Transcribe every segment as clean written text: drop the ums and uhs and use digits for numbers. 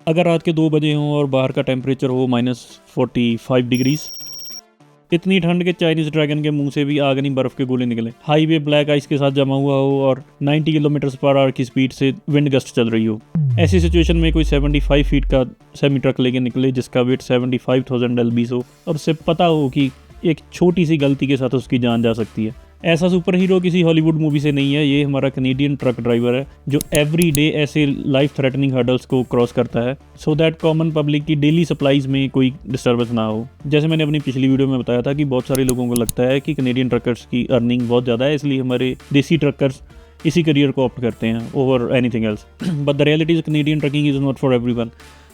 अगर रात के 2 बजे हों और बाहर का टेम्परेचर हो -45 डिग्रीज, इतनी ठंड के चाइनीज़ ड्रैगन के मुंह से भी आग नहीं बर्फ़ के गोले निकले, हाईवे ब्लैक आइस के साथ जमा हुआ हो और 90 किलोमीटर पर आवर की स्पीड से विंड गस्ट चल रही हो, ऐसी सिचुएशन में कोई 75 फीट का सेमी ट्रक लेके निकले जिसका वेट 75,000 LBs हो और उससे पता हो कि एक छोटी सी गलती के साथ उसकी जान जा सकती है। ऐसा सुपर हीरो किसी हॉलीवुड मूवी से नहीं है, ये हमारा कनेडियन ट्रक ड्राइवर है जो एवरी डे ऐसे लाइफ थ्रेटनिंग हर्डल्स को क्रॉस करता है सो दैट कॉमन पब्लिक की डेली सप्लाईज में कोई डिस्टर्बेंस ना हो। जैसे मैंने अपनी पिछली वीडियो में बताया था कि बहुत सारे लोगों को लगता है कि कनेडियन ट्रकर्स की अर्निंग बहुत ज़्यादा है, इसलिए हमारे देसी ट्रकर्स इसी करियर को ऑप्ट करते हैं over anything else, but the reality is Canadian trucking is not for everyone.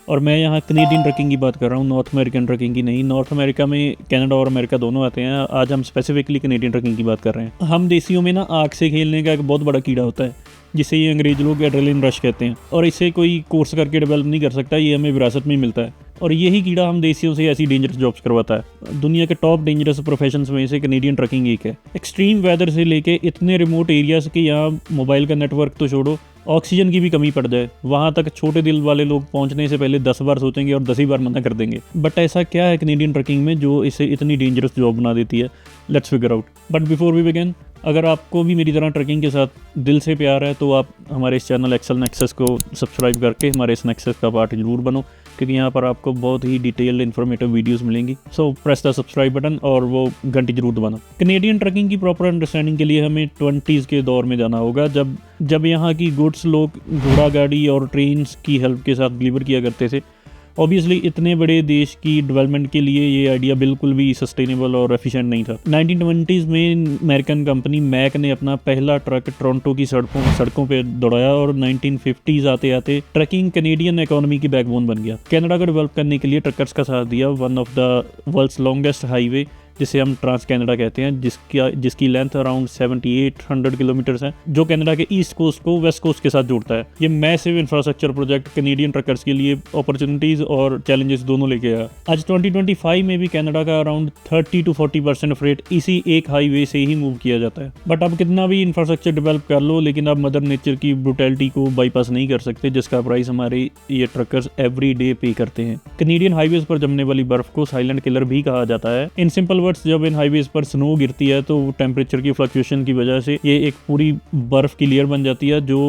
और मैं यहाँ कनेडियन ट्रकिंग की बात कर रहा हूँ, नॉर्थ अमेरिकन ट्रकिंग की नहीं। नॉर्थ अमेरिका में कनाडा और अमेरिका दोनों आते हैं, आज हम स्पेसिफिकली कनेडियन ट्रकिंग की बात कर रहे हैं। हम देसियों में ना आग से खेलने का एक बहुत बड़ा कीड़ा होता है जिसे ये अंग्रेज लोग एड्रेनलिन रश कहते हैं, और इसे कोई कोर्स करके डेवलप नहीं कर सकता, ये हमें विरासत में मिलता है। और यही कीड़ा हम देसियों से ऐसी डेंजरस जॉब्स करवाता है। दुनिया के टॉप डेंजरस प्रोफेशंस में से कनेडियन ट्रकिंग एक है। एक्सट्रीम वेदर से लेके इतने रिमोट एरियाज़ के यहाँ मोबाइल का नेटवर्क तो छोड़ो, ऑक्सीजन की भी कमी पड़ जाए, वहाँ तक छोटे दिल वाले लोग पहुँचने से पहले 10 बार सोचेंगे और 10 ही बार मना कर देंगे। बट ऐसा क्या है कनेडियन ट्रकिंग में जो इसे इतनी डेंजरस जॉब बना देती है? Let's figure out. But before we begin, अगर आपको भी मेरी तरह ट्रकिंग के साथ दिल से प्यार है तो आप हमारे इस चैनल एक्सेल नेक्सस को सब्सक्राइब करके हमारे इस नेक्सस का पार्ट जरूर बनो, क्योंकि यहाँ पर आपको बहुत ही डिटेल्ड इन्फॉर्मेटिव वीडियोस मिलेंगी। सो प्रेस द सब्सक्राइब बटन और वो घंटी जरूर दबाना। कनेडियन ट्रकिंग की प्रॉपर अंडरस्टैंडिंग के लिए हमें 20s के दौर में जाना होगा, जब यहाँ की गुड्स लोग घोड़ा गाड़ी और ट्रेन्स की हेल्प के साथ डिलीवर किया करते थे। ऑब्वियसली इतने बड़े देश की डेवलपमेंट के लिए ये आइडिया बिल्कुल भी सस्टेनेबल और एफिशिएंट नहीं था। 1920s में अमेरिकन कंपनी मैक ने अपना पहला ट्रक टोरंटो की सड़कों पे दौड़ाया और 1950s आते आते ट्रकिंग कनेडियन इकोनॉमी की बैकबोन बन गया। कनाडा को डेवलप करने के लिए ट्रकर्स का साथ दिया one of the world's longest highway जिसे हम ट्रांस कनाडा कहते हैं, जिसकी लेंथ अराउंड 7800 किलोमीटर्स है, जो कनाडा के ईस्ट कोस्ट को वेस्ट कोस्ट के साथ जोड़ता है। ये massive infrastructure project Canadian truckers के लिए अपॉर्चुनिटीज और चैलेंजेस दोनों लेके आया। आज 2025 में भी कनाडा का अराउंड 30 to 40% फ्रेट इसी एक हाईवे से ही मूव किया जाता है। बट अब कितना भी इंफ्रास्ट्रक्चर डेवलप कर लो, लेकिन अब मदर नेचर की ब्रुटैलिटी को बाईपास नहीं कर सकते, जिसका प्राइस हमारे ये ट्रकर्स एवरी डे पे करते हैं। कनेडियन हाईवेज पर जमने वाली बर्फ को साइलेंट किलर भी कहा जाता है। इन सिंपल वर्ड्स, जब इन हाईवेज पर स्नो गिरती है तो टेम्परेचर की फ्लक्चुएशन की वजह से ये एक पूरी बर्फ की लेयर बन जाती है जो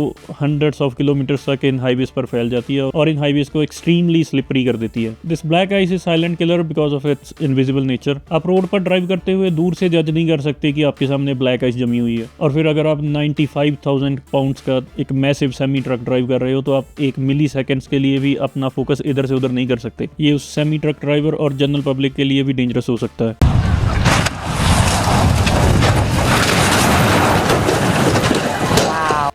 हंड्रेड्स ऑफ किलोमीटर्स तक इन हाईवेज पर फैल जाती है और इन हाईवेज को एक्सट्रीमली स्लिपरी कर देती है। This black ice is silent killer because of its invisible nature. आप रोड पर ड्राइव करते हुए दूर से जज नहीं कर सकते कि आपके सामने ब्लैक आइस जमी हुई है, और फिर अगर आप 95,000 पाउंड्स का एक मैसिव सेमी ट्रक ड्राइव कर रहे हो तो आप 1 मिली सेकेंड्स के लिए भी अपना फोकस इधर से उधर नहीं कर सकते। ये उस सेमी ट्रक ड्राइवर और जनरल पब्लिक के लिए भी डेंजरस हो सकता है।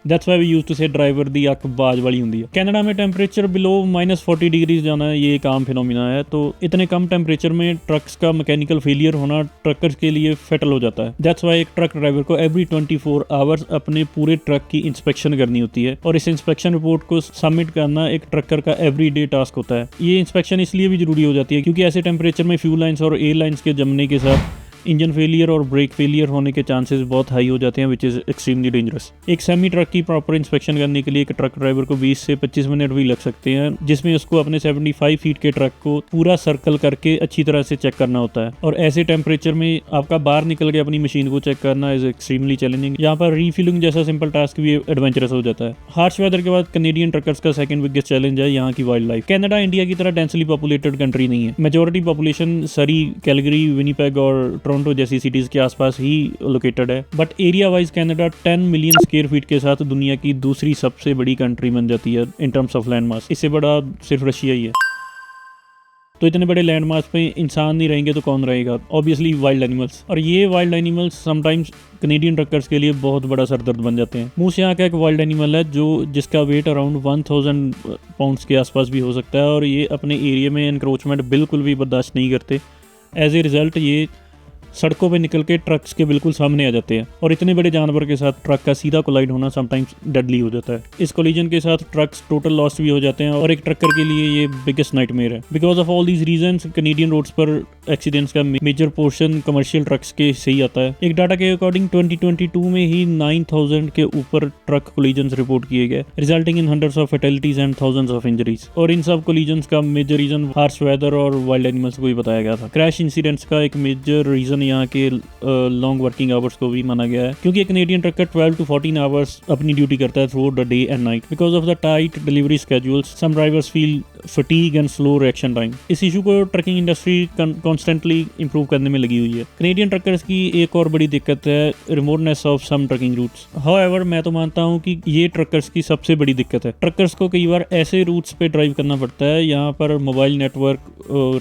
That's why we use to say driver दी अख बाज वाली होंगी है। कनाडा में टेम्परेचर बिलो -40 डिग्रीज जाना ये एक आम फिनोमिना है, तो इतने कम टेम्परेचर में ट्रक्स का मैकेनिकल फेलियर होना ट्रकर्स के लिए फेटल हो जाता है। दैट्स वाई एक ट्रक ड्राइवर को एवरी 24 आवर्स अपने पूरे ट्रक की इंस्पेक्शन करनी होती है, और इस इंस्पेक्शन रिपोर्ट को सबमिट करना एक ट्रकर का एवरी डे टास्क होता है। ये इंस्पेक्शन इसलिए भी जरूरी हो जाती है क्योंकि ऐसे टेम्परेचर में फ्यूल लाइन्स और एयर लाइन्स के जमने के साथ इंजन फेलियर और ब्रेक फेलियर होने के चांसेस बहुत हाई हो जाते हैं, विच इज़ एक्सट्रीमली डेंजरस। एक सेमी ट्रक की प्रॉपर इंस्पेक्शन करने के लिए एक ट्रक ड्राइवर को 20 से 25 मिनट भी लग सकते हैं, जिसमें उसको अपने 75 फीट के ट्रक को पूरा सर्कल करके अच्छी तरह से चेक करना होता है। और ऐसे टेम्परेचर में आपका बाहर निकल के अपनी मशीन को चेक करना इज एक्सट्रीमली चैलेंजिंग। यहाँ पर रीफिलिंग जैसा सिंपल टास्क भी एडवेंचरस हो जाता है। हार्श वेदर के बाद कनेडियन ट्रकर्स का सेकंड बिगेस्ट चैलेंज है यहाँ की वाइल्ड लाइफ। कनाडा इंडिया की तरह डेंसली पॉपुलेटेड कंट्री नहीं है। मेजोरिटी पॉपुलेशन सरी, कैलगरी, विनीपेग और टोरंटो जैसी सिटीज के आसपास ही लोकेटेड है, but area wise Canada 10 million square feet के साथ दुनिया की दूसरी सबसे बड़ी कंट्री बन जाती है in terms of land mass. इससे बड़ा सिर्फ रशिया ही है। तो इतने बड़े लैंड मास पे इंसान नहीं रहेंगे तो कौन रहेगा? Obviously wild animals. और ये wild animals sometimes Canadian truckers के लिए बहुत बड़ा सरदर्द बन जाते हैं। मूस यहाँ का एक वाइल्ड एनिमल है जिसका वेट अराउंड 1000 पाउंड्स के आसपास भी हो सकता है, और ये अपने एरिया में एनक्रोचमेंट बिल्कुल भी बर्दाश्त नहीं करते। एज ए रिजल्ट ये सड़कों पे निकल के ट्रक्स के बिल्कुल सामने आ जाते हैं और इतने बड़े जानवर के साथ ट्रक का सीधा कोलाइड होना समटाइम्स डेडली हो जाता है। इस कोलिजन के साथ ट्रक्स टोटल लॉस्ट भी हो जाते हैं और एक ट्रकर के लिए ये बिगेस्ट नाइटमेयर है। Because of all these reasons Canadian roads पर एक्सीडेंट्स का मेजर पोर्शन कमर्शियल ट्रक्स के से ही आता है। एक डाटा के अकॉर्डिंग 2022 में ही 9000 के ऊपर ट्रक कोलिजन्स रिपोर्ट किए गए, resulting in hundreds of fatalities and thousands of injuries. और इन सब कोलिजन्स का मेजर रीजन हार्श वेदर और वाइल्ड एनिमल्स को भी बताया गया था। क्रैश इंसिडेंट्स का एक मेजर रीजन यहाँ के लॉन्ग वर्किंग आवर्स को भी माना गया है, क्योंकि एक कनेडियन ट्रकर 12 to 14 आवर्स अपनी ड्यूटी करता है through the day and night. Because of the tight delivery schedules some drivers feel fatigue and slow reaction time. इस इशू को ट्रकिंग इंडस्ट्री कॉन्स्टेंटली इंप्रूव करने में लगी हुई है। कनेडियन ट्रकर्स की एक और बड़ी दिक्कत है remoteness of some trucking routes. However मैं तो मानता हूँ कि ये ट्रकर्स की सबसे बड़ी दिक्कत है। ट्रकर्स को कई बार ऐसे रूट्स पे ड्राइव करना पड़ता है यहाँ पर मोबाइल नेटवर्क,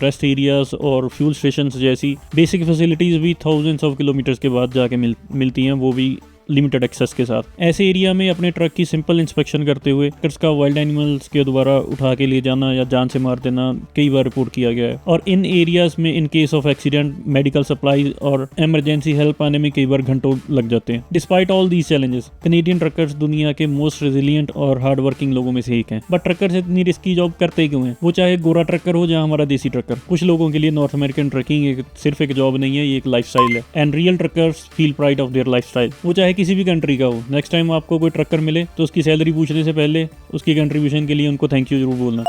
रेस्ट एरियाज और फ्यूल स्टेशन जैसी बेसिक फैसिलिटीज भी थाउजेंड्स ऑफ किलोमीटर्स के बाद जाके मिलती हैं, वो भी लिमिटेड एक्सेस के साथ। ऐसे एरिया में अपने ट्रक की सिंपल इंस्पेक्शन करते हुए ट्रक्स का वाइल्ड एनिमल्स के द्वारा उठा के ले जाना या जान से मार देना कई बार रिपोर्ट किया गया है। और इन एरियाज में in case of accident medical supply और इमरजेंसी हेल्प आने में कई बार घंटों लग जाते हैं। Despite all these challenges Canadian truckers दुनिया के मोस्ट रेजिलियंट और हार्ड वर्किंग लोगों में से एक हैं। बट ट्रकर्स इतनी रिस्की जॉब करते क्यों हैं? वो चाहे गोरा ट्रकर हो या हमारा देसी ट्रकर। कुछ लोगों के लिए नॉर्थ अमेरिकन ट्रकिंग सिर्फ एक जॉब नहीं है, ये एक लाइफस्टाइल है। And real truckers feel pride of their lifestyle. वो चाहे किसी भी कंट्री का हो। नेक्स्ट टाइम आपको कोई ट्रकर मिले तो उसकी सैलरी पूछने से पहले उसकी कंट्रीब्यूशन के लिए उनको थैंक यू जरूर बोलना,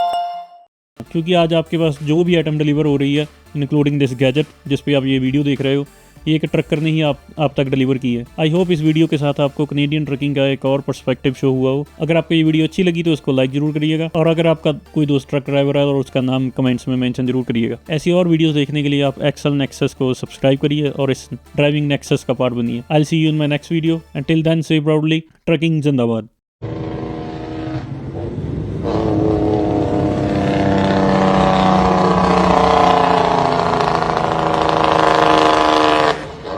क्योंकि आज आपके पास जो भी आइटम डिलीवर हो रही है इंक्लूडिंग दिस गैजेट जिस पे आप ये वीडियो देख रहे हो, ये एक ट्रकर ने ही आप तक डिलीवर की है। आई होप इस वीडियो के साथ आपको कनेडियन ट्रकिंग का एक और पर्सपेक्टिव शो हुआ हो। अगर आपको ये वीडियो अच्छी लगी तो इसको लाइक जरूर करिएगा, और अगर आपका कोई दोस्त ट्रक ड्राइवर है और उसका नाम कमेंट्स में मेंशन जरूर करिएगा। ऐसी और वीडियोस देखने के लिए आप एक्सेल नेक्सस को सब्सक्राइब करिए और इस ड्राइविंग नेक्सस का पार्ट बनिए। I will see you in my next video. Until then say proudly trucking जिंदाबाद।